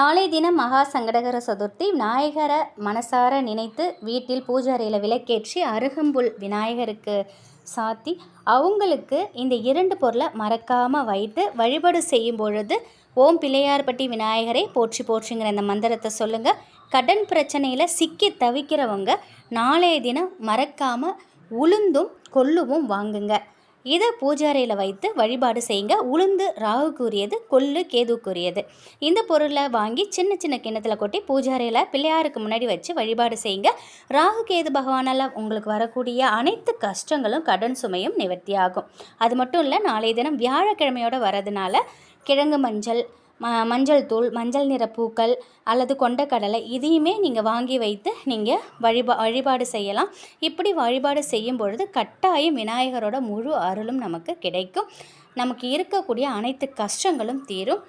நாளை தினம் மகா சங்கடகர சதுர்த்தி. விநாயகரை மனசார நினைத்து வீட்டில் பூஜை அறையில் விளக்கேற்றி அருகம்புல் விநாயகருக்கு சாத்தி அவங்களுக்கு இந்த 2 பொருளை மறக்காமல் வைத்து வழிபாடு செய்யும் பொழுது ஓம் பிள்ளையார்பட்டி விநாயகரை போற்றி போற்றுங்கிற இந்த மந்திரத்தை சொல்லுங்கள். கடன் பிரச்சனையில் சிக்கி தவிக்கிறவங்க நாளைய தினம் மறக்காமல் உளுந்தும் கொள்ளுவும் வாங்குங்க. இதை பூஜை அறையில் வைத்து வழிபாடு செய்யுங்க. உளுந்து ராகுக்குரியது, கொள்ளு கேதுக்குரியது. இந்த பொருளை வாங்கி சின்ன சின்ன கிண்ணத்தில் கொட்டி பூஜை அறையில் பிள்ளையாருக்கு முன்னாடி வச்சு வழிபாடு செய்யுங்க. ராகு கேது பகவானால் உங்களுக்கு வரக்கூடிய அனைத்து கஷ்டங்களும் கடன் சுமையும் நிவர்த்தி ஆகும். அது மட்டும் இல்லை, நாளைய தினம் வியாழக்கிழமையோடு வரதுனால கிழங்கு மஞ்சள் தூள், மஞ்சள் நிற பூக்கள் அல்லது கொண்டக்கடலை இதையுமே நீங்கள் வாங்கி வைத்து நீங்கள் வழிபாடு செய்யலாம். இப்படி வழிபாடு செய்யும் பொழுது கட்டாயம் விநாயகரோட முழு அருளும் நமக்கு கிடைக்கும். நமக்கு இருக்கக்கூடிய அனைத்து கஷ்டங்களும் தீரும்.